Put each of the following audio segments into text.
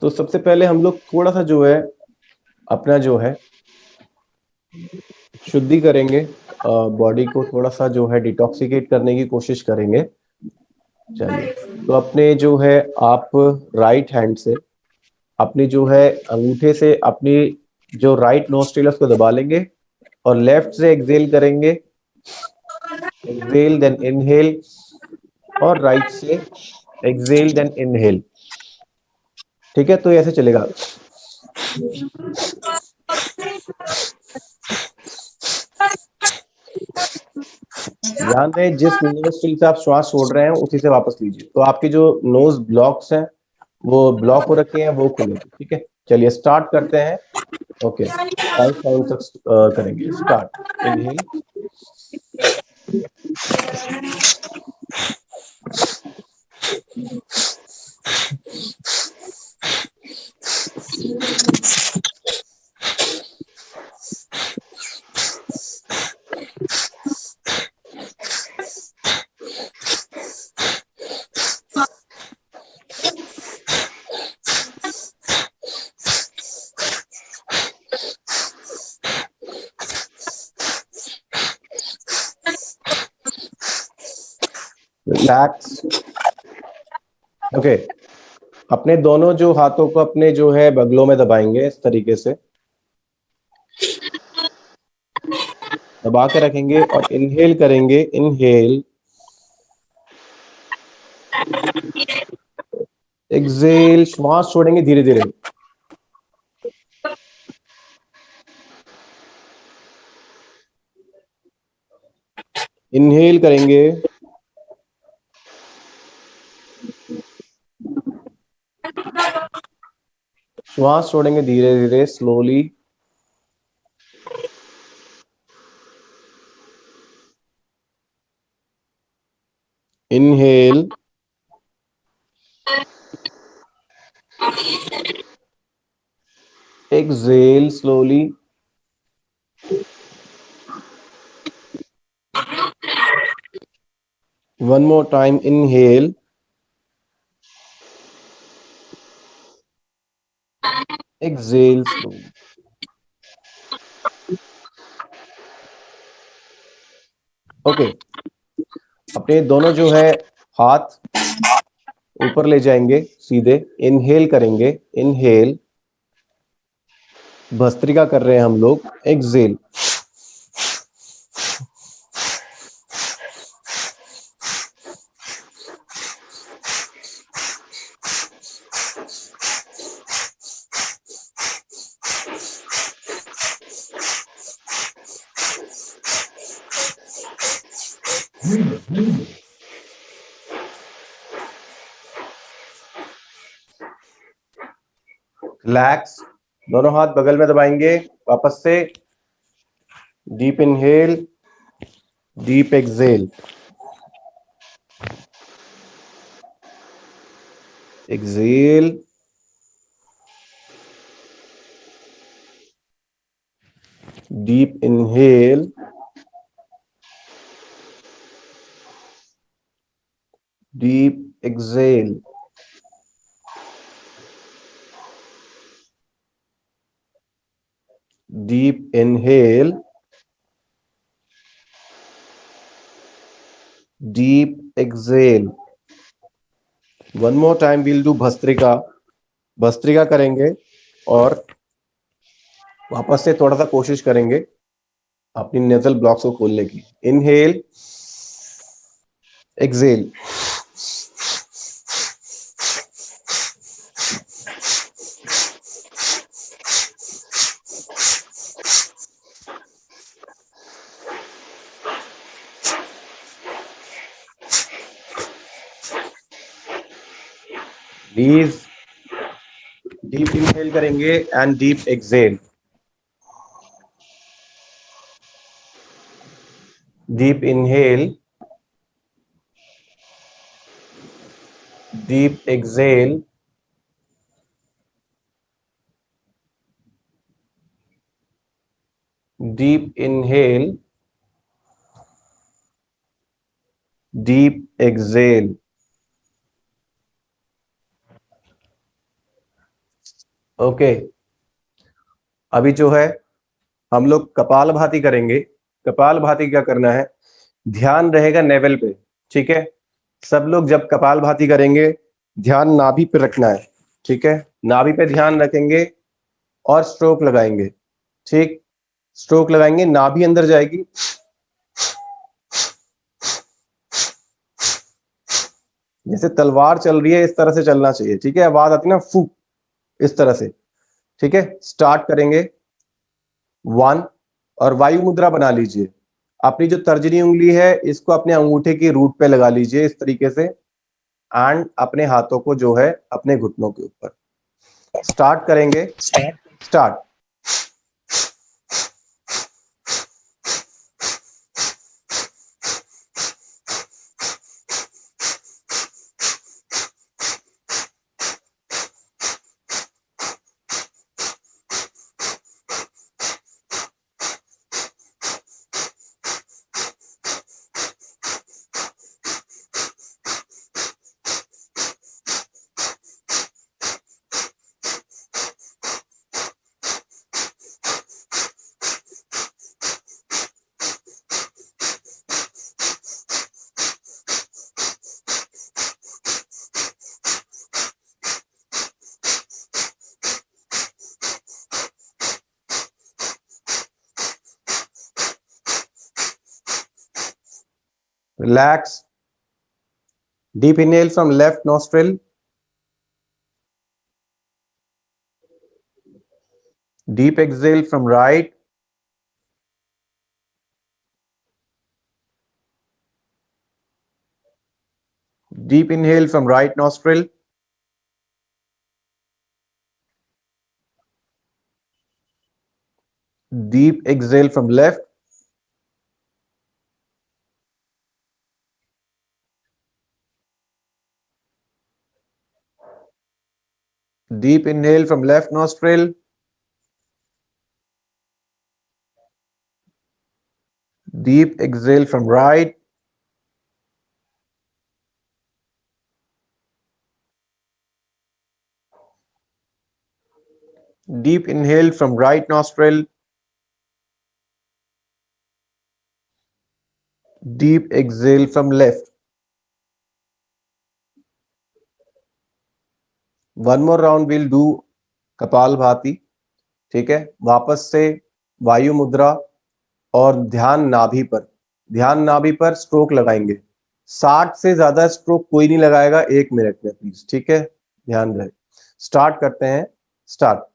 तो सबसे पहले हम लोग थोड़ा सा जो है अपना जो है शुद्धि करेंगे, बॉडी को थोड़ा सा जो है डिटॉक्सिकेट करने की कोशिश करेंगे। चलिए, तो अपने जो है आप राइट हैंड से अपनी जो है अंगूठे से अपनी जो राइट नोस्ट्रिल उसको दबा लेंगे और लेफ्ट से एक्सेल करेंगे। एक्सेल देन इनहेल, और राइट से एक्सेल देन इनहेल। ठीक है, तो ये ऐसे चलेगा। ध्यान दें, जिस नोस्ट्रिल से आप श्वास छोड़ रहे हैं उसी से वापस लीजिए, तो आपके जो नोज ब्लॉक्स हैं वो ब्लॉक हो रखे हैं, वो खुलेंगे। ठीक है, चलिए स्टार्ट करते हैं। ओके, 5 काउंट तक करेंगे। स्टार्ट। Inhale, relax. ओके, अपने दोनों जो हाथों को अपने जो है बगलों में दबाएंगे, इस तरीके से दबा के रखेंगे और इनहेल करेंगे। इनहेल, एक्सेल, श्वास छोड़ेंगे धीरे धीरे। इनहेल करेंगे, श्वास छोड़ेंगे धीरे धीरे, slowly. Inhale, exhale slowly. One more time. Inhale, exhale slowly. Okay, अपने दोनों जो है हाथ ऊपर ले जाएंगे सीधे। इनहेल करेंगे। इनहेल, भस्त्रिका कर रहे हैं हम लोग। Exhale, relax. दोनों हाथ बगल में दबाएंगे वापस से। Deep inhale, deep exhale. Exhale, deep inhale, deep exhale. Deep inhale, deep exhale. One more time will do bhastrika. Bhastrika करेंगे और वापस से थोड़ा सा कोशिश करेंगे अपनी नेजल ब्लॉक्स को खोलने की। Inhale, exhale. Please, deep inhale करेंगे and deep exhale. Deep inhale, deep exhale. Deep inhale, deep exhale. Okay, अभी जो है हम लोग कपालभाति करेंगे। कपालभाति क्या करना है, ध्यान रहेगा नेवल पे, ठीक है। सब लोग जब कपालभाति करेंगे ध्यान नाभि पे रखना है, ठीक है। नाभि पे ध्यान रखेंगे और स्ट्रोक लगाएंगे, ठीक। स्ट्रोक लगाएंगे, नाभि अंदर जाएगी, जैसे तलवार चल रही है इस तरह से चलना चाहिए, ठीक है। आवाज आती है ना, फू, इस तरह से, ठीक है। स्टार्ट करेंगे 1, और वायु मुद्रा बना लीजिए। अपनी जो तर्जनी उंगली है इसको अपने अंगूठे की रूट पे लगा लीजिए इस तरीके से, एंड अपने हाथों को जो है अपने घुटनों के ऊपर। स्टार्ट करेंगे, start. Relax. Deep inhale from left nostril. Deep exhale from right. Deep inhale from right nostril. Deep exhale from left. Deep inhale from left nostril. Deep exhale from right. Deep inhale from right nostril. Deep exhale from left. One more round we'll do kapalbhati, ठीक है। वापस से वायु मुद्रा और ध्यान नाभि पर, ध्यान नाभि पर स्ट्रोक लगाएंगे। 60 से ज्यादा स्ट्रोक कोई नहीं लगाएगा 1 मिनट में, प्लीज, ठीक है, ध्यान रहे। स्टार्ट करते हैं, start.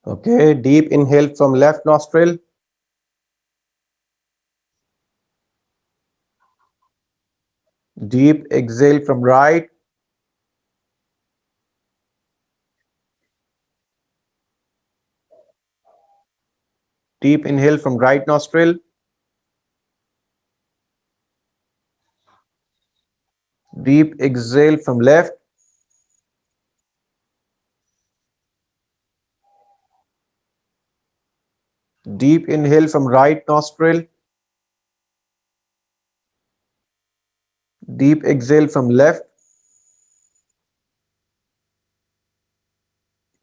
Okay, deep inhale from left nostril. Deep exhale from right. Deep inhale from right nostril. Deep exhale from left. Deep inhale from right nostril. Deep exhale from left.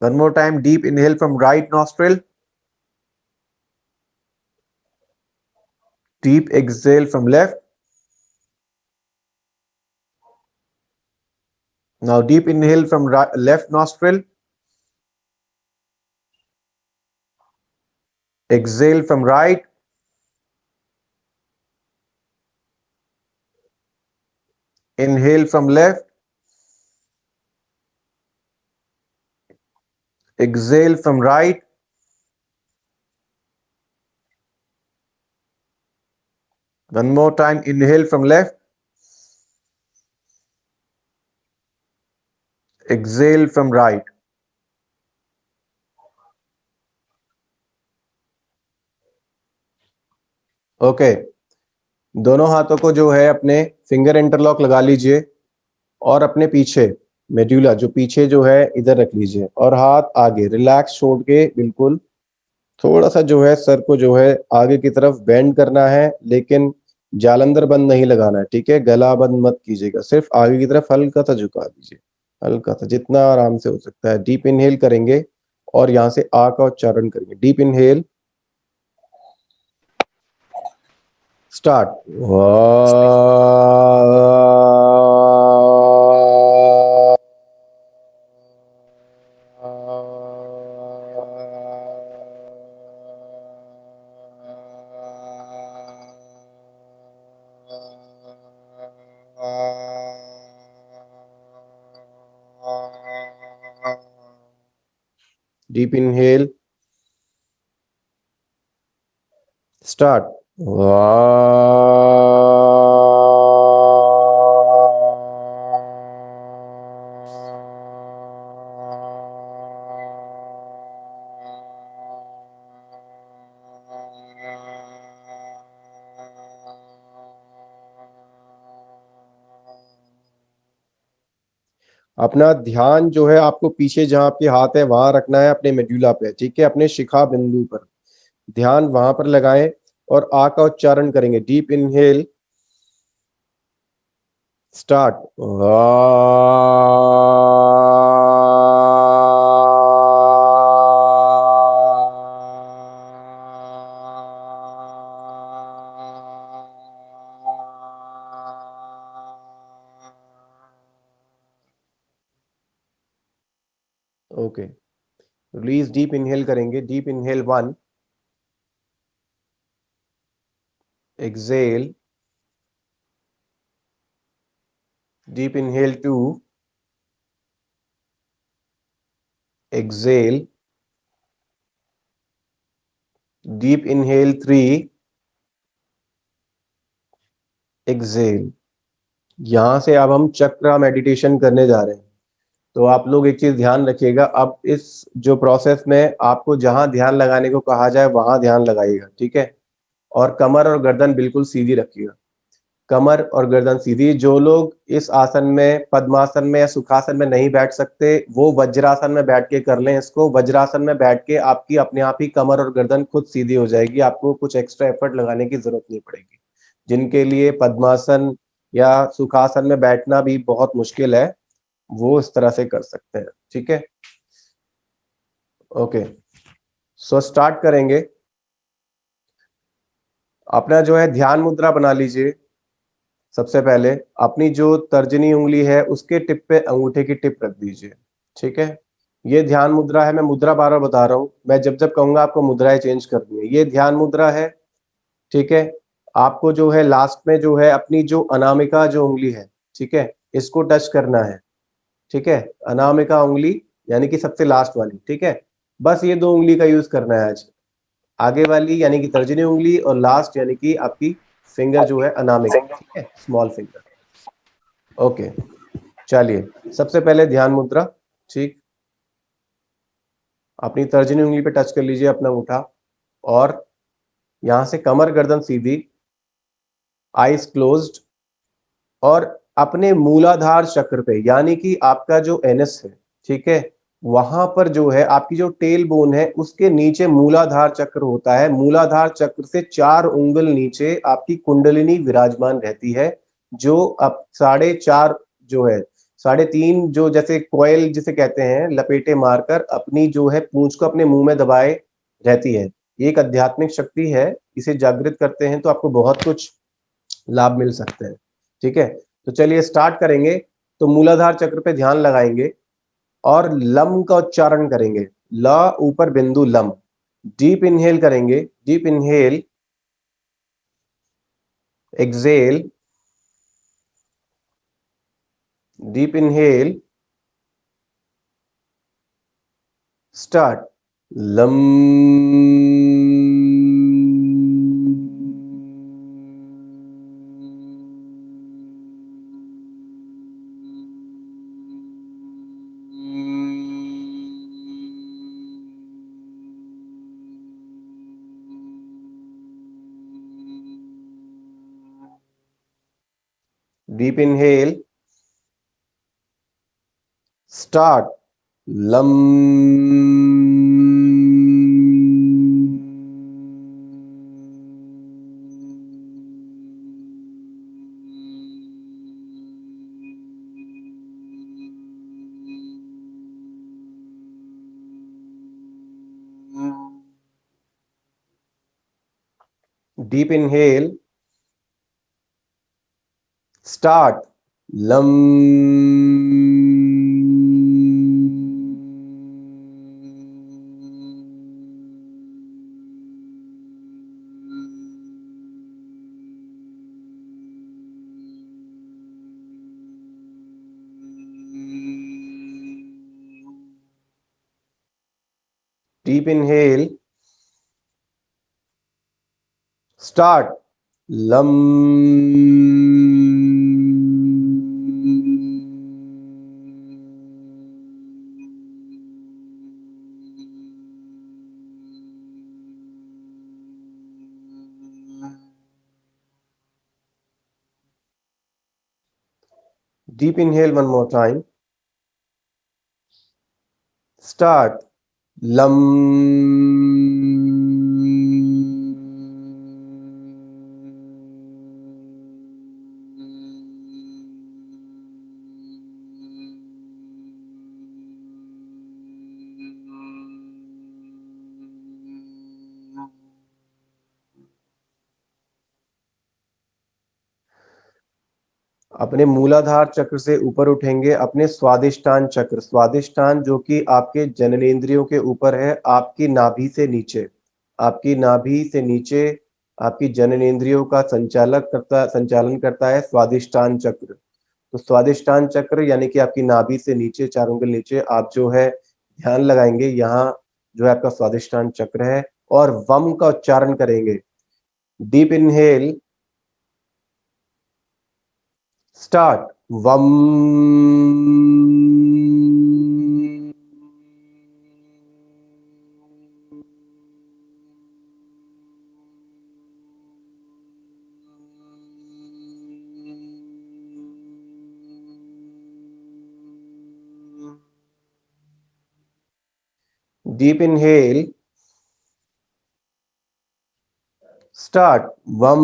One more time, deep inhale from right nostril. Deep exhale from left. Now deep inhale from left nostril. Exhale from right. Inhale from left. Exhale from right. One more time, inhale from left. exhale from right. Okay, दोनों हाथों को जो है अपने finger interlock लगा लीजिए और अपने पीछे मेड्यूला जो पीछे जो है इधर रख लीजिए और हाथ आगे रिलैक्स छोड़ के बिल्कुल थोड़ा सा जो है सर को जो है आगे की तरफ बेंड करना है, लेकिन जालंधर बंद नहीं लगाना है, ठीक है। गला बंद मत कीजिएगा, सिर्फ आगे की तरफ हल्का सा झुका दीजिए, हल्का सा जितना आराम से हो सकता है। डीप इनहेल करेंगे और यहाँ से आ का उच्चारण करेंगे। Deep inhale, start. Deep inhale, start. अपना ध्यान जो है आपको पीछे जहां आपके हाथ है वहां रखना है, अपने मेड्यूला पे, ठीक है, अपने शिखा बिंदु पर ध्यान वहां पर लगाएं और आ का उच्चारण करेंगे। Deep inhale, start. Okay, release. Deep inhale करेंगे। Deep inhale 1, exhale. Deep inhale 2, exhale. Deep inhale 3, exhale. यहां से अब हम चक्र मेडिटेशन करने जा रहे हैं। तो आप लोग एक चीज ध्यान रखिएगा, अब इस जो प्रोसेस में आपको जहां ध्यान लगाने को कहा जाए वहां ध्यान लगाइएगा, ठीक है। और कमर और गर्दन बिल्कुल सीधी रखिएगा, कमर और गर्दन सीधी। जो लोग इस आसन में पद्मासन में या सुखासन में नहीं बैठ सकते वो वज्रासन में बैठ के कर लें इसको। वज्रासन में बैठ के आपकी अपने आप ही कमर और गर्दन खुद सीधी हो जाएगी, आपको कुछ एक्स्ट्रा एफर्ट लगाने की जरूरत नहीं पड़ेगी। जिनके लिए पद्मासन या सुखासन में बैठना भी बहुत मुश्किल है वो इस तरह से कर सकते हैं, ठीक है। ओके, सो स्टार्ट करेंगे। अपना जो है ध्यान मुद्रा बना लीजिए। सबसे पहले अपनी जो तर्जनी उंगली है उसके टिप पे अंगूठे की टिप रख दीजिए, ठीक है। ये ध्यान मुद्रा है, मैं मुद्रा बार बार बता रहा हूँ, मैं जब जब कहूंगा आपको मुद्राएं चेंज करनी है। ये ध्यान मुद्रा है, ठीक है। आपको जो है लास्ट में जो है अपनी जो अनामिका जो उंगली है, ठीक है, इसको टच करना है, ठीक है। अनामिका उंगली यानी कि सबसे लास्ट वाली, ठीक है। बस ये दो उंगली का यूज करना है आज। आगे वाली यानी कि तर्जनी उंगली और लास्ट यानी कि आपकी फिंगर जो है अनामिक, ठीक है, स्मॉल फिंगर। ओके, चलिए सबसे पहले ध्यान मुद्रा, ठीक। अपनी तर्जनी उंगली पे टच कर लीजिए अपना अंगूठा और यहां से कमर गर्दन सीधी, आईज क्लोज्ड, और अपने मूलाधार चक्र पे यानी कि आपका जो एनएस है, ठीक है, वहां पर जो है आपकी जो टेल बोन है उसके नीचे मूलाधार चक्र होता है। मूलाधार चक्र से 4 उंगल नीचे आपकी कुंडलिनी विराजमान रहती है, जो अब 4.5 जो है 3.5 जो जैसे कोयल जिसे कहते हैं लपेटे मारकर अपनी जो है पूंछ को अपने मुंह में दबाए रहती है। ये एक आध्यात्मिक शक्ति है, इसे जागृत करते हैं तो आपको बहुत कुछ लाभ मिल सकते हैं, ठीक है। तो चलिए स्टार्ट करेंगे। तो मूलाधार चक्र पे ध्यान लगाएंगे और लम का उच्चारण करेंगे। ल ऊपर बिंदु लम। डीप इनहेल करेंगे। Deep inhale, exhale. Deep inhale, start. लम। Deep inhale. Start. Lam. Deep inhale. Start. Lam. Deep inhale. Start. Lam. Deep inhale one more time. Start. Lam. अपने मूलाधार चक्र से ऊपर उठेंगे अपने स्वादिष्टान चक्र, स्वादिष्टान जो कि आपके जननेंद्रियों के ऊपर है, आपकी नाभि से नीचे, आपकी नाभि से नीचे आपकी जननेंद्रियों का संचालन करता है स्वादिष्टान चक्र। तो स्वादिष्टान चक्र यानी कि आपकी नाभि से नीचे, 4 उंगल नीचे आप जो है ध्यान लगाएंगे, यहाँ जो है आपका स्वादिष्टान चक्र है, और वम का उच्चारण करेंगे। Deep inhale. स्टार्ट। वम। Deep inhale. Start. Vam.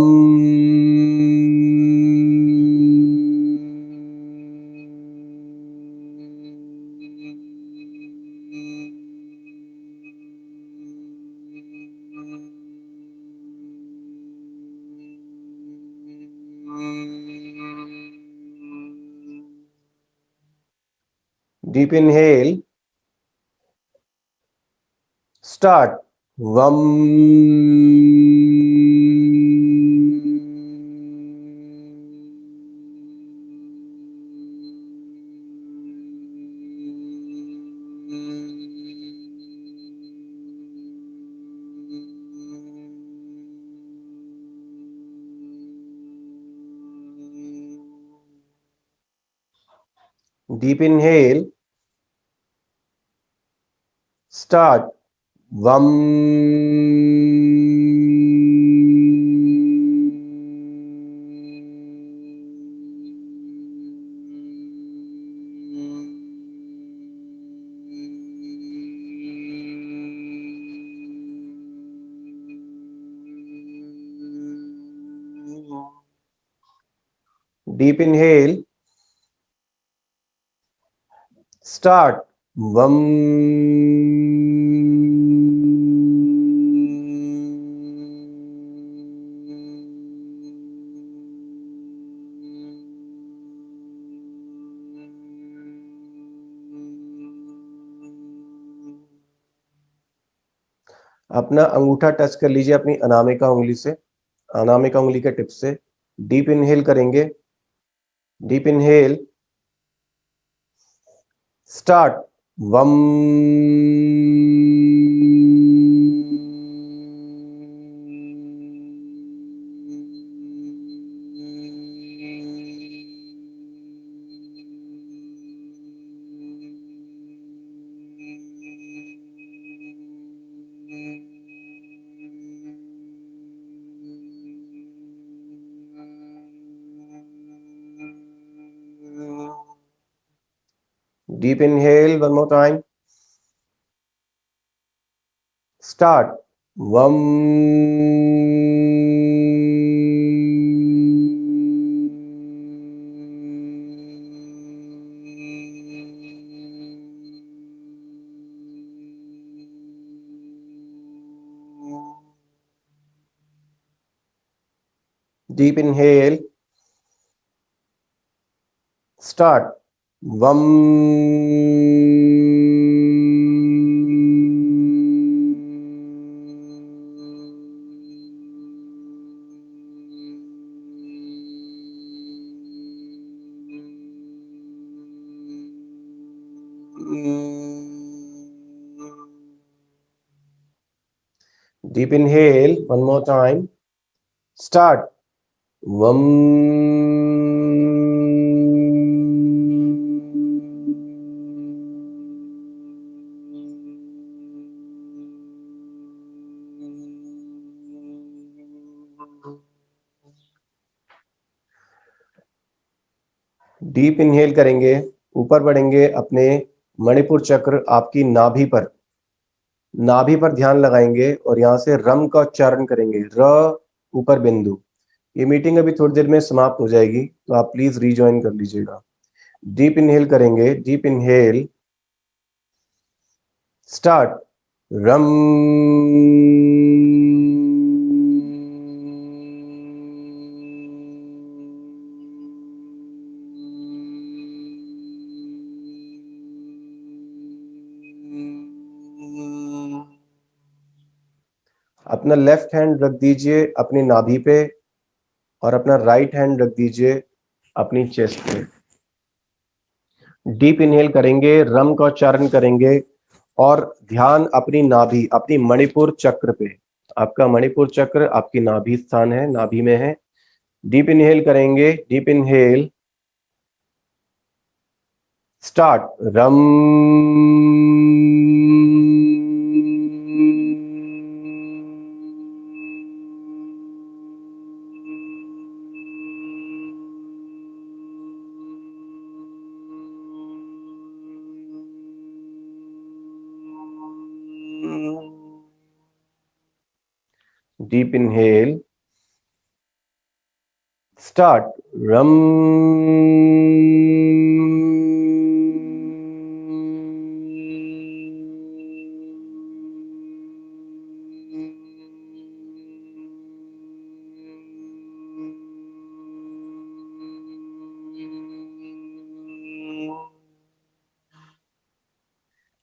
Deep inhale. Start. Vam. Deep inhale. Start. Vam. Deep inhale. Start. Vam. अपना अंगूठा टच कर लीजिए अपनी अनामिका उंगली से, अनामिका उंगली के टिप से। डीप इनहेल करेंगे। Deep inhale. स्टार्ट। वम। Deep inhale, one more time. Start. Vam. Deep inhale. Start. Vam. Deep inhale, one more time. Start. Vam. Deep inhale करेंगे, ऊपर बढ़ेंगे अपने मणिपुर चक्र, आपकी नाभि पर ध्यान लगाएंगे और यहाँ से रम का उच्चारण करेंगे, र ऊपर बिंदु। ये मीटिंग अभी थोड़ी देर में समाप्त हो जाएगी, तो आप प्लीज रीजॉइन कर लीजिएगा। डीप इनहेल करेंगे, डीप इनहेल, स्टार्ट। रम। अपना लेफ्ट हैंड रख दीजिए अपनी नाभि पे और अपना राइट हैंड रख दीजिए अपनी चेस्ट पे। डीप इनहेल करेंगे, रम का उच्चारण करेंगे और ध्यान अपनी नाभि, अपनी मणिपुर चक्र पे। आपका मणिपुर चक्र आपकी नाभि स्थान है, नाभि में है। डीप इनहेल करेंगे, डीप इनहेल, स्टार्ट। रम। Deep inhale, start. रम।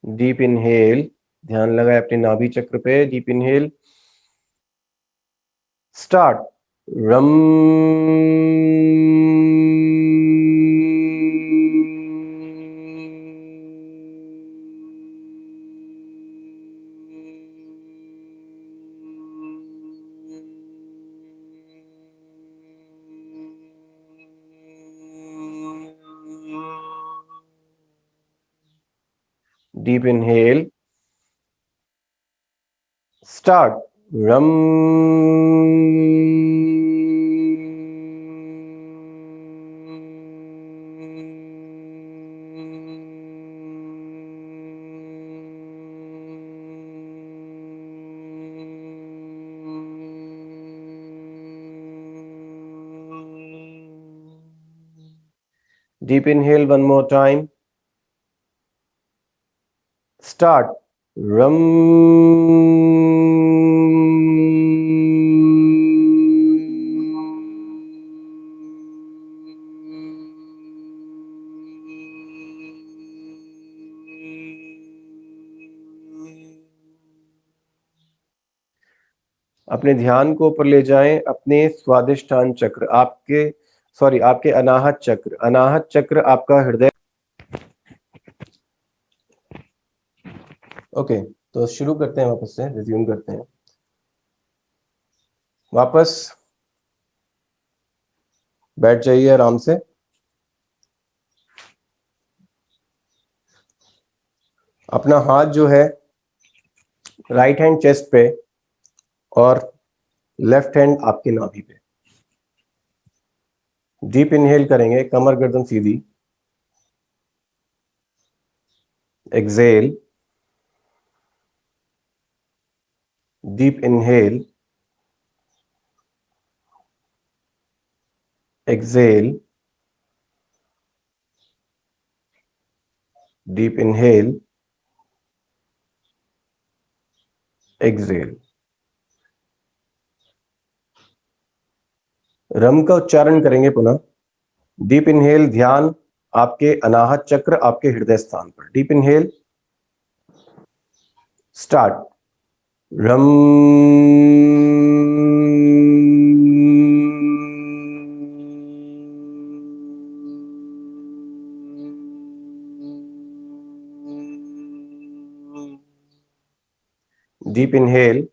डीप इनहेल, ध्यान लगाए अपने नाभि चक्र पे। Deep inhale, start. रम। Deep inhale, start. रम। Deep inhale one more time. Start. Ram. अपने ध्यान को ऊपर ले जाएं, अपने स्वादिष्ठान चक्र, आपके अनाहत चक्र। अनाहत चक्र आपका हृदय। ओके, तो शुरू करते हैं, वापस से रिज्यूम करते हैं। वापस बैठ जाइए आराम से। अपना हाथ जो है राइट हैंड चेस्ट पे और लेफ्ट हैंड आपकी नाभि पे। डीप इनहेल करेंगे, कमर गर्दन सीधी। exhale, deep inhale, exhale, deep inhale, exhale. रम का उच्चारण करेंगे पुनः। डीप इनहेल, ध्यान आपके अनाहत चक्र, आपके हृदय स्थान पर। Deep inhale, start. रम। Deep inhale,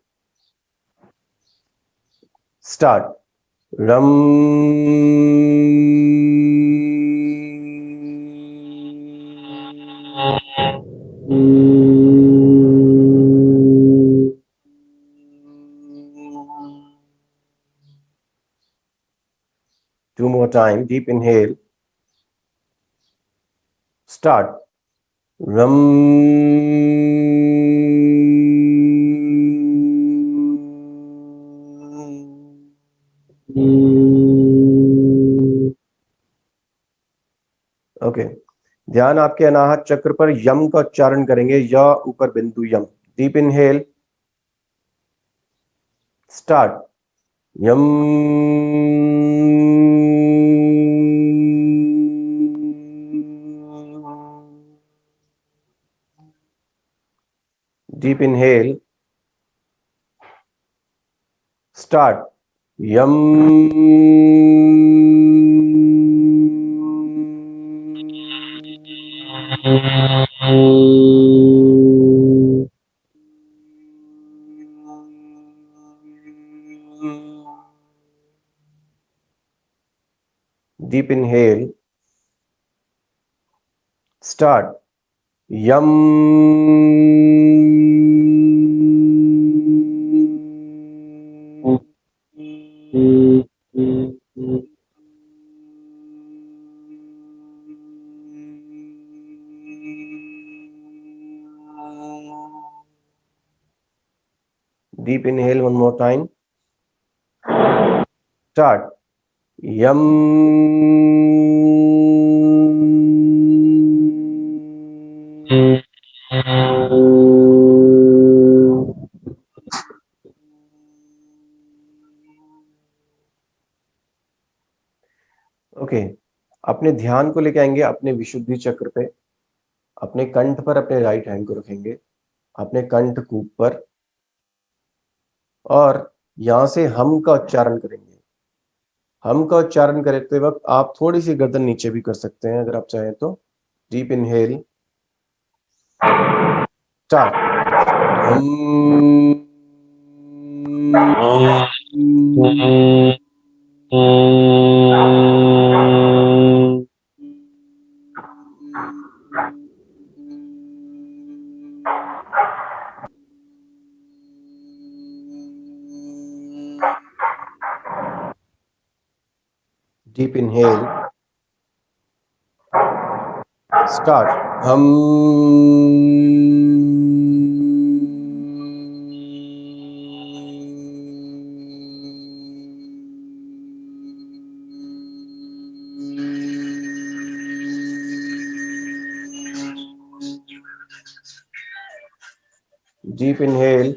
start. रम। Two more time. Deep inhale. Start. Ram. Okay. ध्यान आपके अनाहत चक्र पर यम का उच्चारण करेंगे। य ऊपर बिंदु यम। Deep inhale, start. यम। Deep inhale, start. Yum. Deep inhale, start. Yum. Deep inhale one more time. Start. Yum. Okay. अपने ध्यान को लेके आएंगे अपने विशुद्धि चक्र पे। अपने कंठ पर अपने राइट हैंड को रखेंगे, अपने कंठ कूप पर, और यहां से हम का उच्चारण करेंगे। हम का उच्चारण करते वक्त आप थोड़ी सी गर्दन नीचे भी कर सकते हैं अगर आप चाहें तो। Deep inhale, start. हम। Deep inhale, start. Hum. Deep inhale,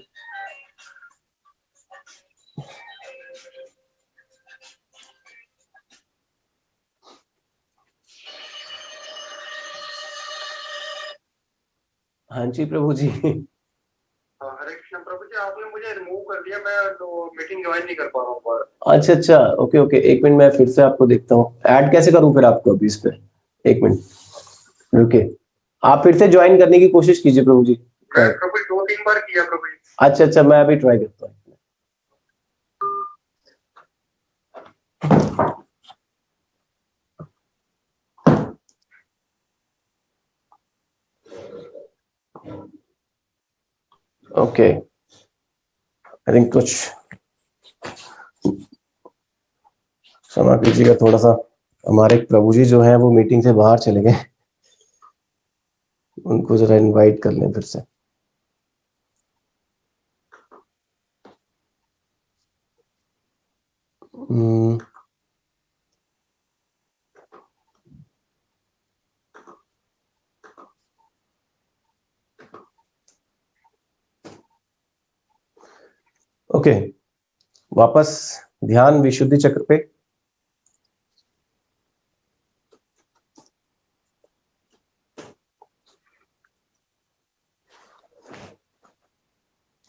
हाँ जी प्रभु जी। हरे कृष्ण प्रभु जी, आपने मुझे रिमूव कर दिया, मैं तो मीटिंग ज्वाइन नहीं कर पा रहा हूँ पर। अच्छा अच्छा, ओके ओके, एक मिनट मैं फिर से आपको देखता हूँ। ऐड कैसे करूँ फिर आपको अभी इस पे? एक मिनट रुकिए, आप फिर से ज्वाइन करने की कोशिश कीजिए प्रभु जी। मैं प्रभु जी 2-3 बार किया प्रभु जी। अच्छा अच्छा, मैं अभी ट्राई करता हूँ। ओके, आई थिंक कुछ क्षमा कीजिएगा, थोड़ा सा हमारे प्रभु जी जो है वो मीटिंग से बाहर चले गए। उनको जरा इनवाइट कर लें फिर से। हम्म, ओके, वापस ध्यान विशुद्धि चक्र पे।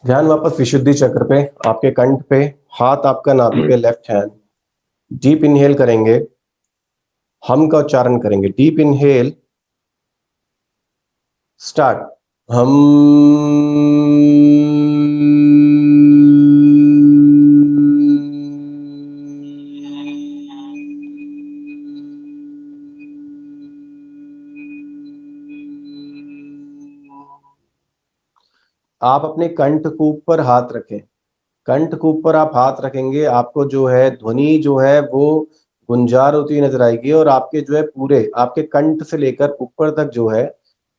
ध्यान वापस विशुद्धि चक्र पे, आपके कंठ पे, हाथ आपका नाभि पे, लेफ्ट हैंड। डीप इनहेल करेंगे, हम का उच्चारण करेंगे। Deep inhale, start. हम। आप अपने कंठ के ऊपर हाथ रखें। कंठ के ऊपर आप हाथ रखेंगे, आपको जो है ध्वनि जो है वो गुंजार होती हुई नजर आएगी, और आपके जो है पूरे आपके कंठ से लेकर ऊपर तक जो है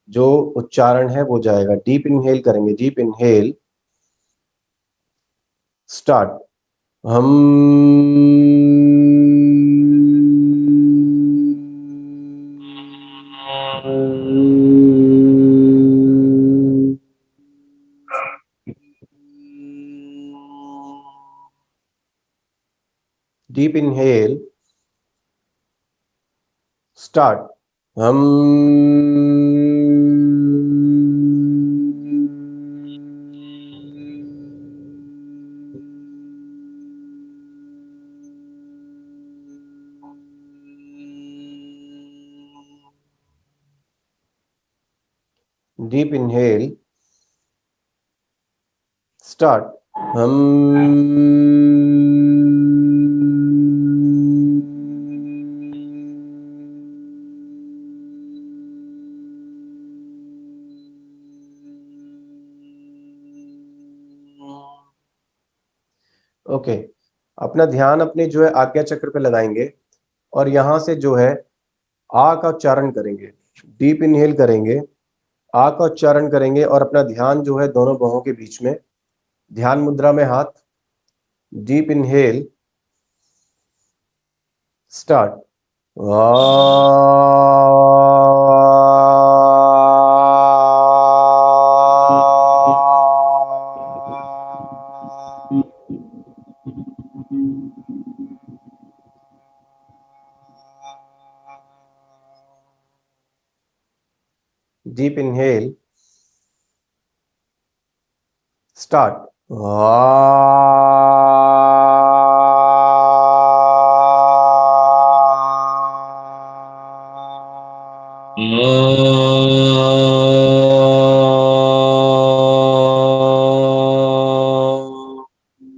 जो उच्चारण है वो जाएगा। डीप इनहेल करेंगे। Deep inhale, start. हम। Deep inhale, start. हम। Deep inhale, start. हम। ओके, अपना ध्यान अपने जो है आज्ञा चक्र पे लगाएंगे, और यहां से जो है आ का उच्चारण करेंगे। डीप इनहेल करेंगे, आ का उच्चारण करेंगे, और अपना ध्यान जो है दोनों बाहों के बीच में, ध्यान मुद्रा में हाथ। Deep inhale, start. Deep inhale, start.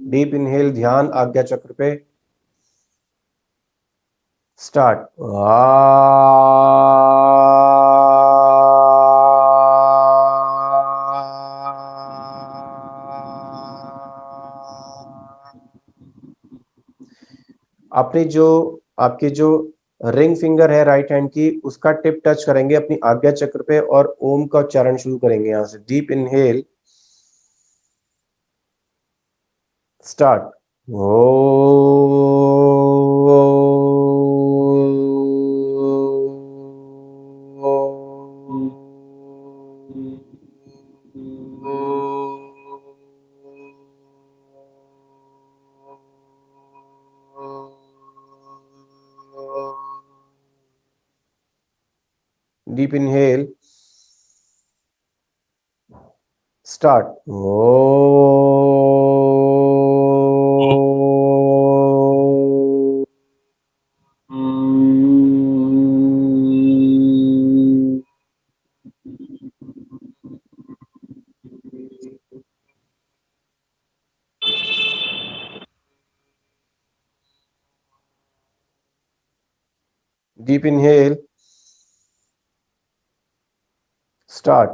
Deep inhale, ध्यान आज्ञा चक्र पे, स्टार्ट। अपनी जो आपकी जो रिंग फिंगर है राइट हैंड की, उसका टिप टच करेंगे अपनी आज्ञा चक्र पे, और ओम का उच्चारण शुरू करेंगे यहां से। Deep inhale, start. ओ। Deep inhale, start. Deep inhale, start.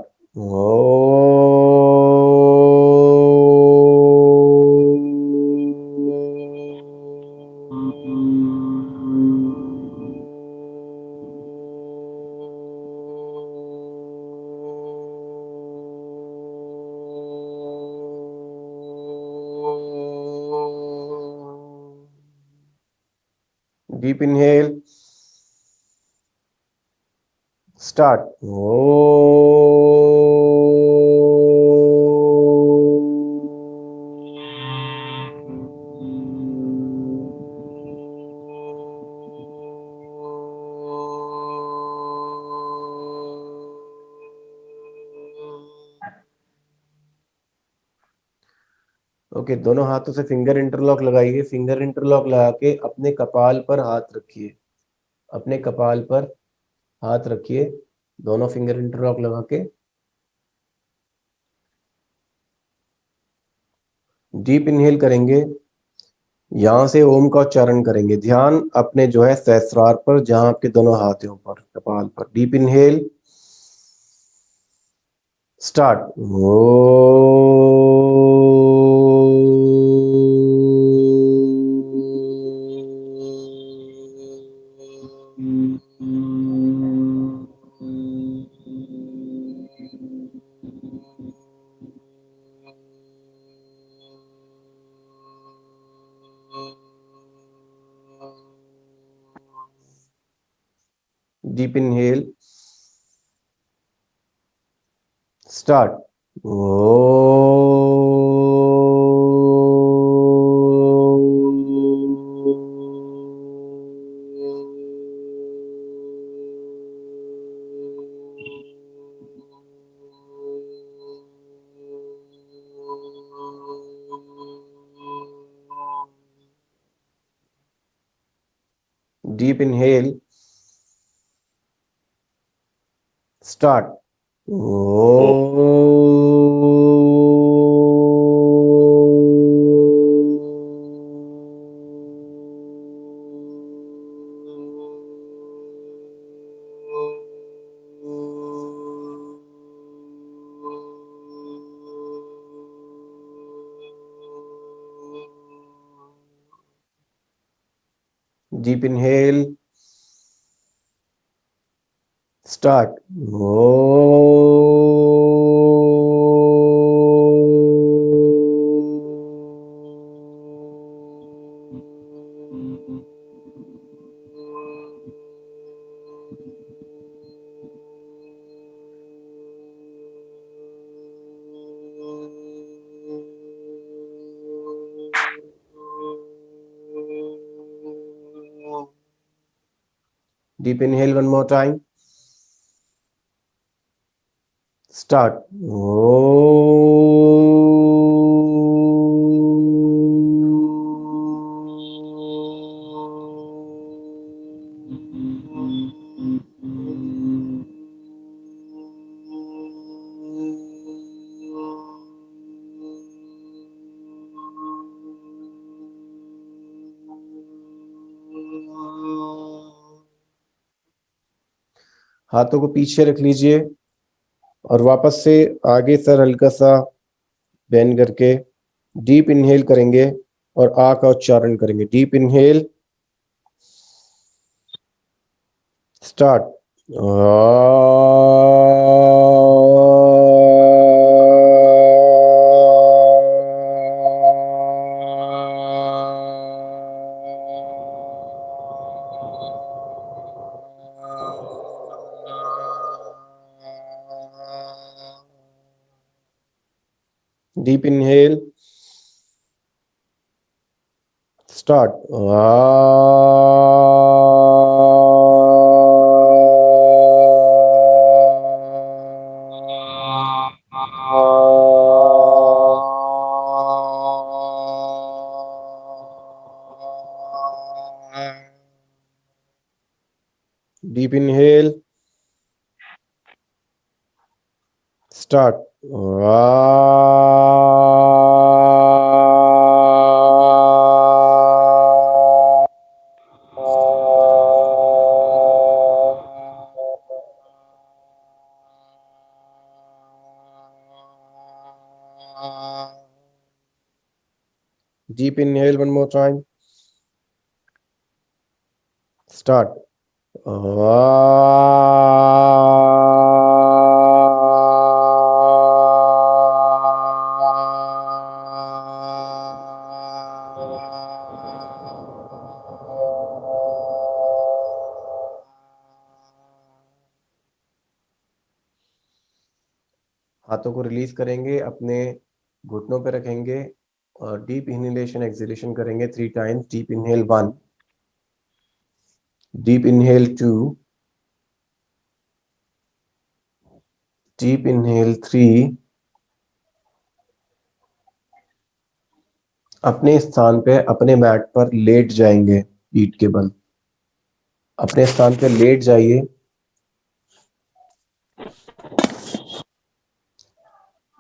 Deep inhale. Start. Okay, दोनों हाथों से फिंगर इंटरलॉक लगाइए। फिंगर इंटरलॉक लगा के अपने कपाल पर हाथ रखिए। अपने कपाल पर हाथ रखिए, दोनों फिंगर इंटरलॉक लगा के। डीप इनहेल करेंगे, यहां से ओम का उच्चारण करेंगे। ध्यान अपने जो है सहस्रार पर, जहां आपके दोनों हाथ हैं ऊपर कपाल पर। Deep inhale. Start. Deep inhale. Start. Deep inhale. Start. Deep inhale. Start. Deep inhale one more time. Start. हाथों को पीछे रख लीजिए और वापस से आगे सर हल्का सा बेंड करके डीप इनहेल करेंगे और आ का उच्चारण करेंगे। Deep inhale. Start. Deep inhale. Start. Deep inhale. Start. Deep inhale one more time. Start. हाथों को रिलीज करेंगे, अपने घुटनों पे रखेंगे और डीप इनहेलेशन एक्सहेलेशन करेंगे 3 times. Deep inhale 1, deep inhale 2, deep inhale 3। अपने स्थान पे अपने मैट पर लेट जाएंगे, पीठ के बल अपने स्थान पे लेट जाइए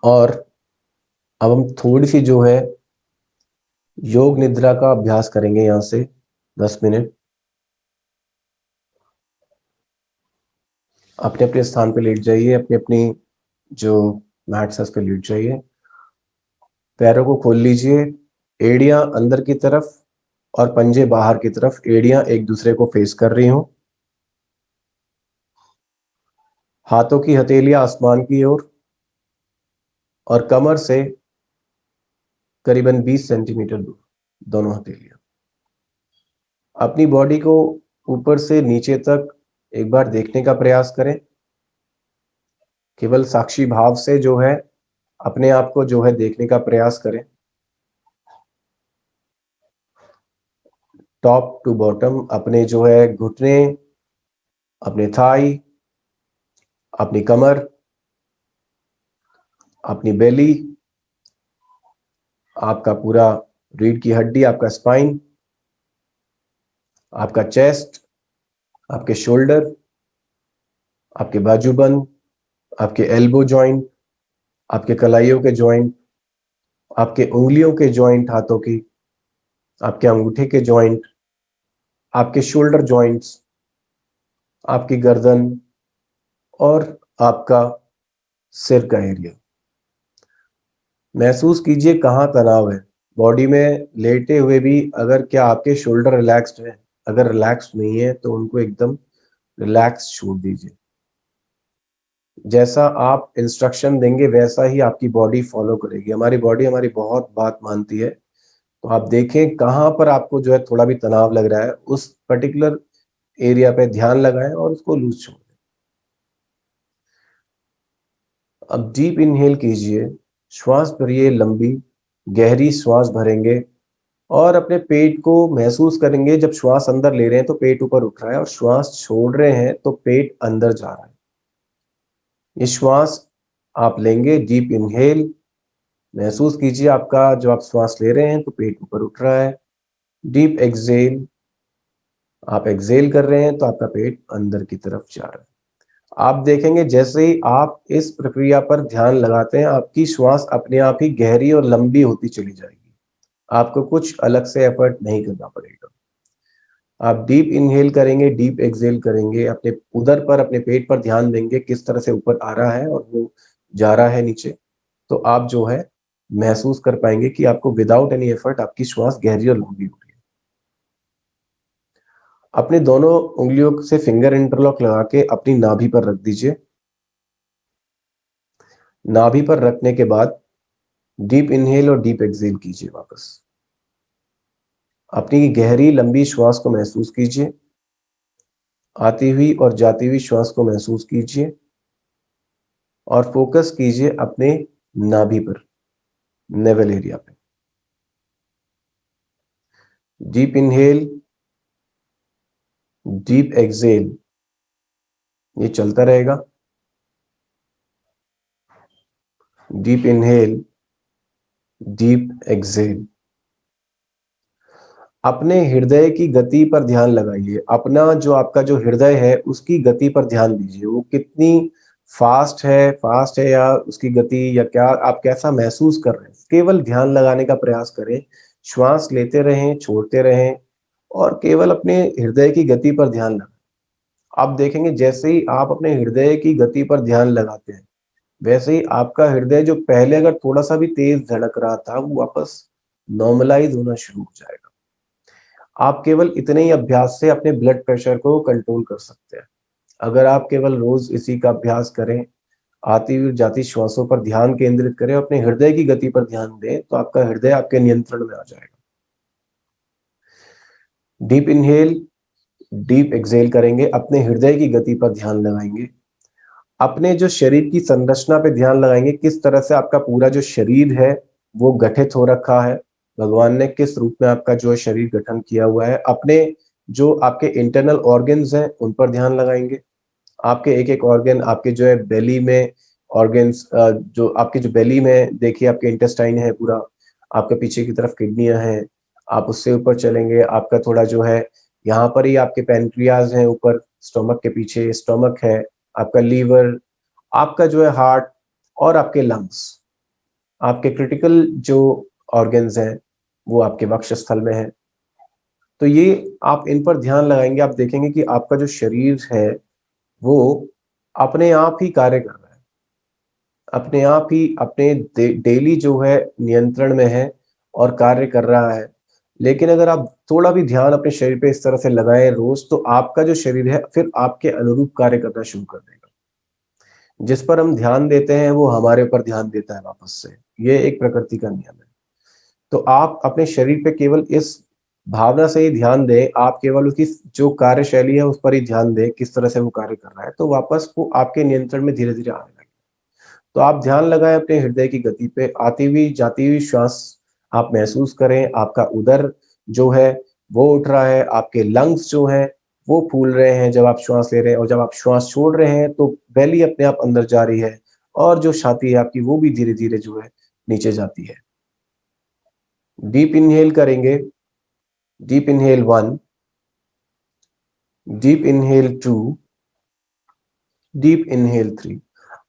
और अब हम थोड़ी सी जो है योग निद्रा का अभ्यास करेंगे यहां से 10 मिनट। अपने अपने स्थान पे लेट जाइए, अपनी अपनी जो मैट्स है उस पे लेट जाइए। पैरों को खोल लीजिए, एड़ियां अंदर की तरफ और पंजे बाहर की तरफ, एड़ियां एक दूसरे को फेस कर रही हों। हाथों की हथेलियां आसमान की ओर और कमर से करीबन 20 सेंटीमीटर दूर दोनों हथेलियां। अपनी बॉडी को ऊपर से नीचे तक एक बार देखने का प्रयास करें। केवल साक्षी भाव से जो है अपने आप को जो है देखने का प्रयास करें, टॉप टू बॉटम। अपने जो है घुटने, अपने थाई, अपनी कमर, अपनी बेली, आपका पूरा रीढ़ की हड्डी, आपका स्पाइन, आपका चेस्ट, आपके शोल्डर, आपके बाजूबंद, आपके एल्बो जॉइंट, आपके कलाइयों के जॉइंट, आपके उंगलियों के जॉइंट हाथों की, आपके अंगूठे के जॉइंट, आपके शोल्डर जॉइंट्स, आपकी गर्दन और आपका सिर का एरिया। महसूस कीजिए कहाँ तनाव है बॉडी में। लेटे हुए भी अगर क्या आपके शोल्डर रिलैक्स्ड है, अगर रिलैक्स नहीं है तो उनको एकदम रिलैक्स छोड़ दीजिए। जैसा आप इंस्ट्रक्शन देंगे वैसा ही आपकी बॉडी फॉलो करेगी। हमारी बॉडी हमारी बहुत बात मानती है। तो आप देखें कहाँ पर आपको जो है थोड़ा भी तनाव लग रहा है, उस पर्टिकुलर एरिया पे ध्यान लगाएं और उसको लूज छोड़ दें। अब डीप इनहेल कीजिए, श्वास भरिए, लंबी गहरी श्वास भरेंगे और अपने पेट को महसूस करेंगे। जब श्वास अंदर ले रहे हैं तो पेट ऊपर उठ रहा है और श्वास छोड़ रहे हैं तो पेट अंदर जा रहा है। ये श्वास आप लेंगे, डीप इनहेल, महसूस कीजिए आपका जो आप श्वास ले रहे हैं तो पेट ऊपर उठ रहा है। डीप एक्सहेल, आप एक्सहेल कर रहे हैं तो आपका पेट अंदर की तरफ जा रहा है। आप देखेंगे जैसे ही आप इस प्रक्रिया पर ध्यान लगाते हैं, आपकी श्वास अपने आप ही गहरी और लंबी होती चली जाएगी। आपको कुछ अलग से एफर्ट नहीं करना पड़ेगा। आप डीप इनहेल करेंगे, डीप एक्सहेल करेंगे, अपने उदर पर, अपने पेट पर ध्यान देंगे किस तरह से ऊपर आ रहा है और वो जा रहा है नीचे। तो आप जो है महसूस कर पाएंगे कि आपको विदाउट एनी एफर्ट आपकी श्वास गहरी और लंबी हो रही है। अपने दोनों उंगलियों से फिंगर इंटरलॉक लगा के अपनी नाभि पर रख दीजिए। नाभि पर रखने के बाद डीप इनहेल और डीप एक्सहेल कीजिए वापस। अपनी गहरी लंबी श्वास को महसूस कीजिए, आती हुई और जाती हुई श्वास को महसूस कीजिए और फोकस कीजिए अपने नाभि पर, नेवल एरिया पे। डीप इनहेल, डीप एक्सहेल, ये चलता रहेगा। Deep inhale, deep exhale. अपने हृदय की गति पर ध्यान लगाइए। अपना जो आपका जो हृदय है उसकी गति पर ध्यान दीजिए। वो कितनी फास्ट है या उसकी गति, या क्या आप कैसा महसूस कर रहे हैं, केवल ध्यान लगाने का प्रयास करें। श्वास लेते रहें, छोड़ते रहें और केवल अपने हृदय की गति पर ध्यान लगाएं। आप देखेंगे जैसे ही आप अपने हृदय की गति पर ध्यान लगाते हैं, वैसे ही आपका हृदय जो पहले अगर थोड़ा सा भी तेज धड़क रहा था वो वापस नॉर्मलाइज होना शुरू हो जाएगा। आप केवल इतने ही अभ्यास से अपने ब्लड प्रेशर को कंट्रोल कर सकते हैं। अगर आप केवल रोज इसी का अभ्यास करें, आती हुई जाती श्वासों पर ध्यान केंद्रित करें, अपने हृदय की गति पर ध्यान दें, तो आपका हृदय आपके नियंत्रण में आ जाएगा। डीप इनहेल, डीप एक्सहेल करेंगे, अपने हृदय की गति पर ध्यान लगाएंगे अपने जो शरीर की संरचना पे ध्यान लगाएंगे, किस तरह से आपका पूरा जो शरीर है वो गठित हो रखा है, भगवान ने किस रूप में आपका जो शरीर गठन किया हुआ है। अपने जो आपके इंटरनल ऑर्गन्स हैं उन पर ध्यान लगाएंगे। आपके एक एक ऑर्गन, आपके जो है बेली में ऑर्गन्स, जो आपके जो बेली में देखिए आपके इंटेस्टाइन है पूरा, आपके पीछे की तरफ किडनियां हैं, आप उससे ऊपर चलेंगे, आपका थोड़ा जो है यहाँ पर ही आपके पैनक्रियाज हैं, ऊपर स्टोमक के पीछे स्टोमक है, आपका लीवर, आपका जो है हार्ट और आपके लंग्स, आपके क्रिटिकल जो ऑर्गन्स हैं वो आपके वक्षस्थल में है। तो ये आप इन पर ध्यान लगाएंगे, आप देखेंगे कि आपका जो शरीर है वो अपने आप ही कार्य कर रहा है, अपने आप ही अपने डेली जो है नियंत्रण में है और कार्य कर रहा है। लेकिन अगर आप थोड़ा भी ध्यान अपने शरीर पे इस तरह से लगाएं रोज, तो आपका जो शरीर है फिर आपके अनुरूप कार्य करना शुरू कर देगा। जिस पर हम ध्यान देते हैं वो हमारे ऊपर ध्यान देता है वापस से। ये एक प्रकृति का नियम है। तो आप अपने शरीर पे केवल इस भावना से ही ध्यान दें, आप केवल उसकी जो कार्यशैली है उस पर ही ध्यान दें, किस तरह से वो कार्य कर रहा है, तो वापस वो आपके नियंत्रण में धीरे धीरे आने लगेगा। तो आप ध्यान लगाएं अपने हृदय की गति पे, आती हुई जाती हुई श्वास आप महसूस करें, आपका उदर जो है वो उठ रहा है, आपके लंग्स जो हैं वो फूल रहे हैं जब आप श्वास ले रहे हैं, और जब आप श्वास छोड़ रहे हैं तो बेली अपने आप अंदर जा रही है, और जो छाती है आपकी वो भी धीरे धीरे जो है नीचे जाती है। डीप इनहेल करेंगे, deep inhale 1, deep inhale 2, deep inhale 3।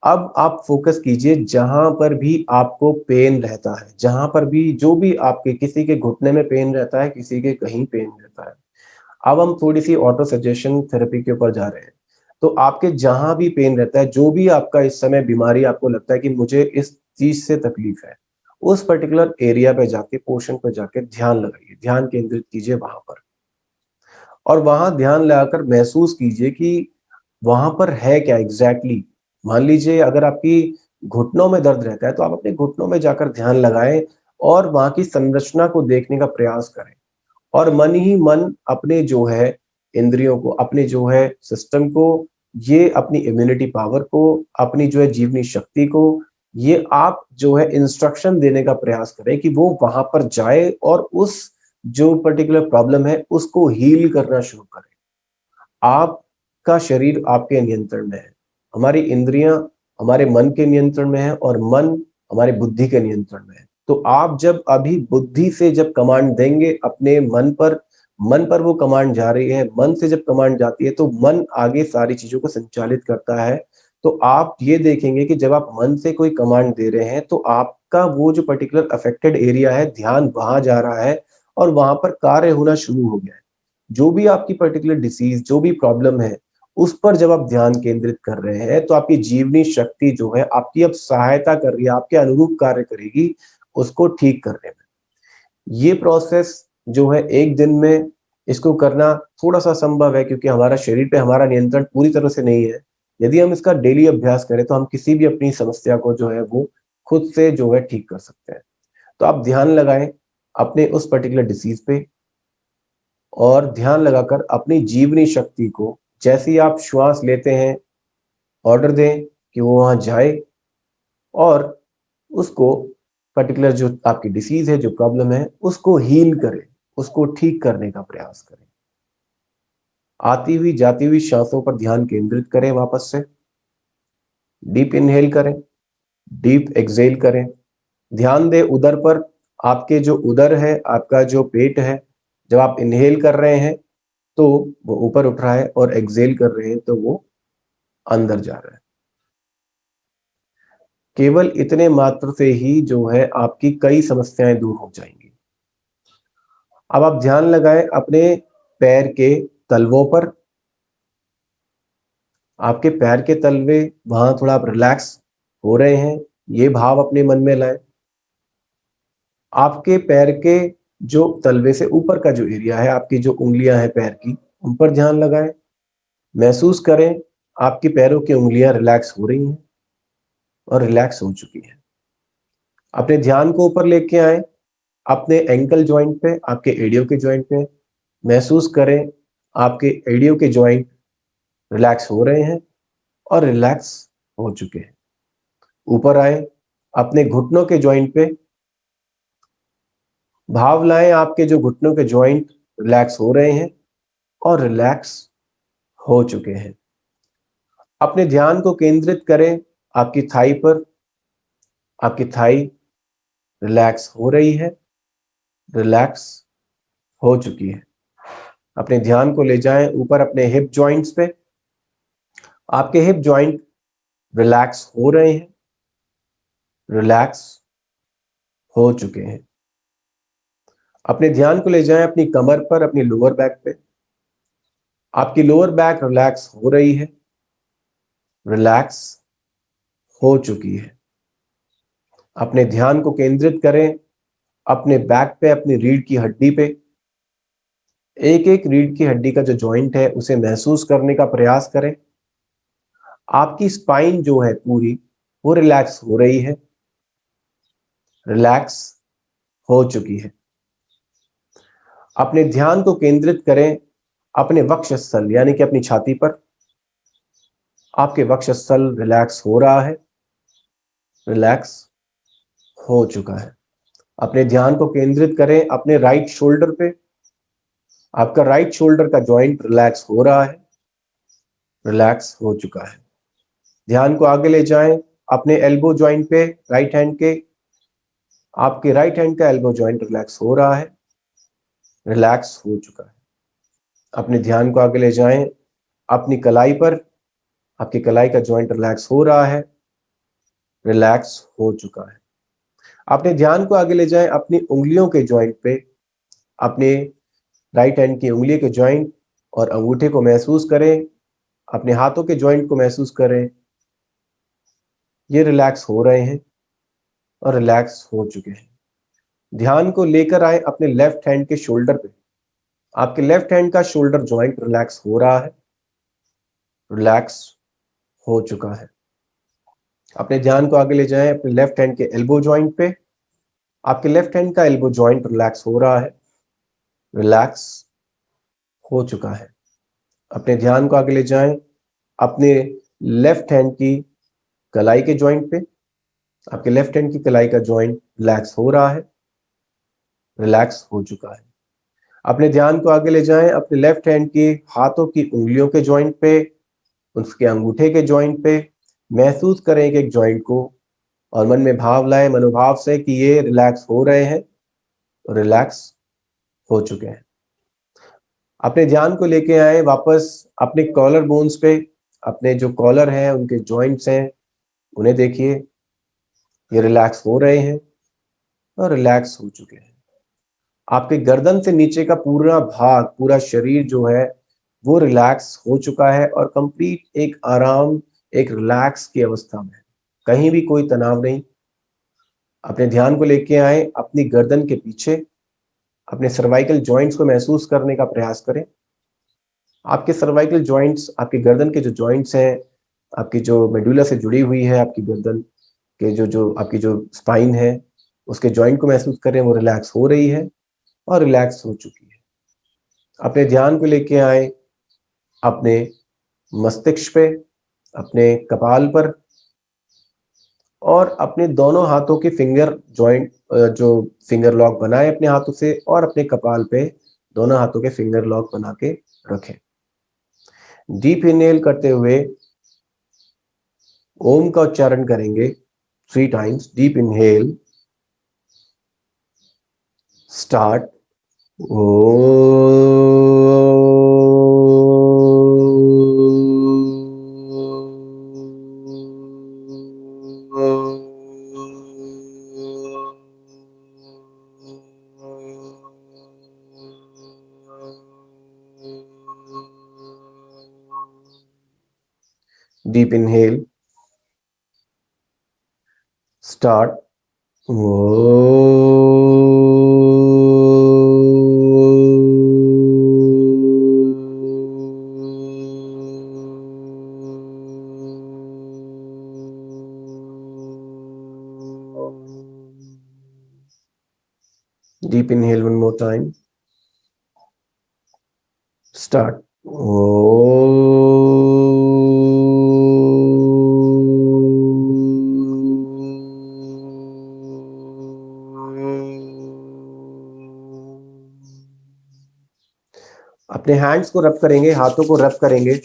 अब आप फोकस कीजिए जहां पर भी आपको पेन रहता है, जहां पर भी जो भी आपके, किसी के घुटने में पेन रहता है, किसी के कहीं पेन रहता है। अब हम थोड़ी सी ऑटो सजेशन थेरेपी के ऊपर जा रहे हैं। तो आपके जहां भी पेन रहता है, जो भी आपका इस समय बीमारी आपको लगता है कि मुझे इस चीज से तकलीफ है, उस पर्टिकुलर एरिया पे जाके, पोर्शन पे जाके ध्यान लगाइए, ध्यान केंद्रित कीजिए वहां पर, और वहां ध्यान लगाकर महसूस कीजिए कि वहां पर है क्या एग्जैक्टली। मान लीजिए अगर आपकी घुटनों में दर्द रहता है तो आप अपने घुटनों में जाकर ध्यान लगाएं और वहां की संरचना को देखने का प्रयास करें, और मन ही मन अपने जो है इंद्रियों को, अपने जो है सिस्टम को, ये अपनी इम्यूनिटी पावर को, अपनी जो है जीवनी शक्ति को, ये आप जो है इंस्ट्रक्शन देने का प्रयास करें कि वो वहां पर जाए और उस जो पर्टिकुलर प्रॉब्लम है उसको हील करना शुरू करें। आपका शरीर आपके नियंत्रण में है, हमारी इंद्रियां हमारे मन के नियंत्रण में है, और मन हमारी बुद्धि के नियंत्रण में है। तो आप जब अभी बुद्धि से जब कमांड देंगे अपने मन पर वो कमांड जा रही है, मन से जब कमांड जाती है तो मन आगे सारी चीजों को संचालित करता है। तो आप ये देखेंगे कि जब आप मन से कोई कमांड दे रहे हैं तो आपका वो जो पर्टिकुलर अफेक्टेड एरिया है, ध्यान वहां जा रहा है और वहां पर कार्य होना शुरू हो गया है। जो भी आपकी पर्टिकुलर डिसीज, जो भी प्रॉब्लम है, उस पर जब आप ध्यान केंद्रित कर रहे हैं तो आपकी जीवनी शक्ति जो है आपकी अब सहायता कर रही है, आपके अनुरूप कार्य करेगी उसको ठीक करने में। ये प्रोसेस जो है एक दिन में इसको करना थोड़ा सा संभव है, क्योंकि हमारा शरीर पे हमारा नियंत्रण पूरी तरह से नहीं है। यदि हम इसका डेली अभ्यास करें तो हम किसी भी अपनी समस्या को जो है वो खुद से जो है ठीक कर सकते हैं। तो आप ध्यान लगाएं अपने उस पर्टिकुलर डिसीज पे, और ध्यान लगाकर अपनी जीवनी शक्ति को, जैसे ही आप श्वास लेते हैं ऑर्डर दें कि वो वहां जाए और उसको पर्टिकुलर जो आपकी डिसीज है, जो प्रॉब्लम है, उसको हील करें, उसको ठीक करने का प्रयास करें। आती हुई जाती हुई सांसों पर ध्यान केंद्रित करें, वापस से डीप इनहेल करें, डीप एक्सहेल करें। ध्यान दें उदर पर, आपके जो उदर है, आपका जो पेट है, जब आप इनहेल कर रहे हैं तो वो ऊपर उठ रहा है, और एक्सहेल कर रहे हैं तो वो अंदर जा रहा है। केवल इतने मात्र से ही जो है आपकी कई समस्याएं दूर हो जाएंगी। अब आप ध्यान लगाएं अपने पैर के तलवों पर, आपके पैर के तलवे वहां थोड़ा आप रिलैक्स हो रहे हैं, ये भाव अपने मन में लाएं। आपके पैर के जो तलवे से ऊपर का जो एरिया है, आपकी जो उंगलियां हैं पैर की, उन पर ध्यान लगाएं। महसूस करें आपके पैरों की उंगलियां रिलैक्स हो रही हैं और रिलैक्स हो चुकी हैं। अपने ध्यान को ऊपर लेके आए, अपने एंकल जॉइंट पे, आपके एडियो के जॉइंट पे। महसूस करें आपके एडियो के जॉइंट रिलैक्स हो रहे हैं और रिलैक्स हो चुके हैं। ऊपर आए, अपने घुटनों के जॉइंट पे भाव लाएं, आपके जो घुटनों के जॉइंट रिलैक्स हो रहे हैं और रिलैक्स हो चुके हैं। अपने ध्यान को केंद्रित करें आपकी थाई पर। आपकी थाई रिलैक्स हो रही है, रिलैक्स हो चुकी है। अपने ध्यान को ले जाएं ऊपर अपने हिप जॉइंट्स पे। आपके हिप जॉइंट रिलैक्स हो रहे हैं, रिलैक्स हो चुके हैं। अपने ध्यान को ले जाएं अपनी कमर पर, अपनी लोअर बैक पे। आपकी लोअर बैक रिलैक्स हो रही है, रिलैक्स हो चुकी है। अपने ध्यान को केंद्रित करें अपने बैक पे, अपनी रीढ़ की हड्डी पे। एक एक रीढ़ की हड्डी का जो जॉइंट है उसे महसूस करने का प्रयास करें। आपकी स्पाइन जो है पूरी वो रिलैक्स हो रही है, रिलैक्स हो चुकी है। अपने ध्यान को केंद्रित करें अपने वक्षस्थल यानी कि अपनी छाती पर। आपके वक्षस्थल रिलैक्स हो रहा है, रिलैक्स हो चुका है। अपने ध्यान को केंद्रित करें अपने राइट शोल्डर पे। आपका राइट शोल्डर का जॉइंट रिलैक्स हो रहा है, रिलैक्स हो चुका है। ध्यान को आगे ले जाएं अपने एल्बो जॉइंट पे, राइट हैंड के। आपके राइट हैंड का एल्बो जॉइंट रिलैक्स हो रहा है, रिलैक्स हो चुका है। अपने ध्यान को आगे ले जाएं अपनी कलाई पर। आपकी कलाई का जॉइंट रिलैक्स हो रहा है, रिलैक्स हो चुका है। अपने ध्यान को आगे ले जाएं अपनी उंगलियों के जॉइंट पे। अपने राइट हैंड की उंगली के जॉइंट और अंगूठे को महसूस करें, अपने हाथों के जॉइंट को महसूस करें। ये रिलैक्स हो रहे हैं और रिलैक्स हो चुके हैं। ध्यान को लेकर आए अपने लेफ्ट हैंड के शोल्डर पे। आपके लेफ्ट हैंड का शोल्डर जॉइंट रिलैक्स हो रहा है, रिलैक्स हो चुका है। अपने ध्यान को आगे ले जाएं अपने लेफ्ट हैंड के एल्बो जॉइंट पे। आपके लेफ्ट हैंड का एल्बो जॉइंट रिलैक्स हो रहा है, रिलैक्स हो चुका है। अपने ध्यान को आगे ले जाएं अपने लेफ्ट हैंड की कलाई के जॉइंट पे। आपके लेफ्ट हैंड की कलाई का जॉइंट रिलैक्स हो रहा है, रिलैक्स हो चुका है। अपने ध्यान को आगे ले जाएं अपने लेफ्ट हैंड के हाथों की उंगलियों के जॉइंट पे, उसके अंगूठे के जॉइंट पे। महसूस करें एक एक जॉइंट को और मन में भाव लाएं मनोभाव से कि ये रिलैक्स हो रहे हैं, रिलैक्स हो चुके हैं। अपने ध्यान को लेके आए वापस अपने कॉलर बोन्स पे। अपने जो कॉलर हैं उनके जॉइंट्स हैं उन्हें देखिए, ये रिलैक्स हो रहे हैं और रिलैक्स हो चुके हैं। आपके गर्दन से नीचे का पूरा भाग, पूरा शरीर जो है वो रिलैक्स हो चुका है और कंप्लीट एक आराम, एक रिलैक्स की अवस्था में, कहीं भी कोई तनाव नहीं। अपने ध्यान को लेके आए अपनी गर्दन के पीछे, अपने सर्वाइकल जॉइंट्स को महसूस करने का प्रयास करें। आपके सर्वाइकल जॉइंट्स, आपकी गर्दन के जो जॉइंट्स हैं, आपकी जो मेडुला से जुड़ी हुई है आपकी गर्दन के जो जो आपकी जो स्पाइन है उसके जॉइंट को महसूस करें, वो रिलैक्स हो रही है और रिलैक्स हो चुकी है। अपने ध्यान को लेके आए अपने मस्तिष्क पे, अपने कपाल पर और अपने दोनों हाथों के फिंगर जॉइंट, जो फिंगर लॉक बनाए अपने हाथों से और अपने कपाल पे दोनों हाथों के फिंगर लॉक बना के रखें। डीप इनहेल करते हुए ओम का उच्चारण करेंगे 3 टाइम्स। Deep inhale, start. ओ Deep inhale, start. Deep inhale one more time. Start. अपने हैंड्स को रब करेंगे, हाथों को रब करेंगे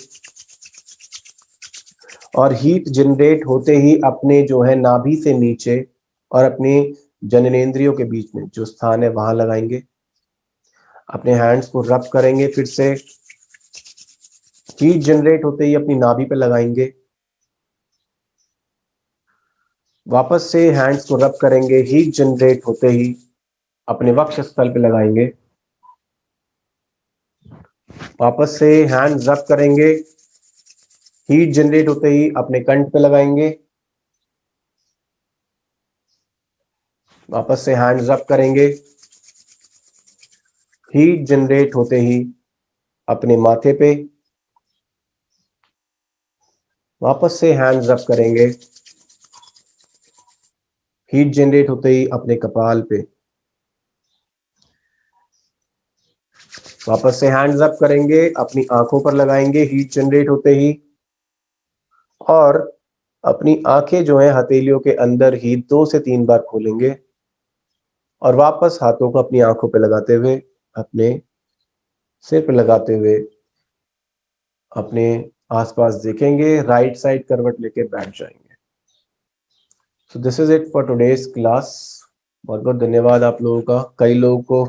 और हीट जनरेट होते ही अपने जो है नाभि से नीचे और अपने जननेंद्रियों के बीच में जो स्थान है वहां लगाएंगे। अपने हैंड्स को रब करेंगे, फिर से हीट जनरेट होते ही अपनी नाभि पे लगाएंगे। वापस से हैंड्स को रब करेंगे, हीट जनरेट होते ही अपने वक्षस्थल पे लगाएंगे। वापस से हैंड रब करेंगे, हीट जनरेट होते ही अपने कंठ पे लगाएंगे। वापस से हैंड रब करेंगे, हीट जनरेट होते ही अपने माथे पे। वापस से हैंड रब करेंगे, हीट जनरेट होते ही अपने कपाल पे। वापस से हैंड रब करेंगे, अपनी आंखों पर लगाएंगे हीट जनरेट होते ही, और अपनी आंखें जो है हथेलियों के अंदर ही 2 से 3 बार खोलेंगे और वापस हाथों को अपनी आंखों पे लगाते हुए, अपने सिर पे लगाते हुए अपने आसपास देखेंगे, राइट साइड करवट लेके बैठ जाएंगे। So this is it for today's class. बहुत बहुत धन्यवाद आप लोगों का। कई लोगों को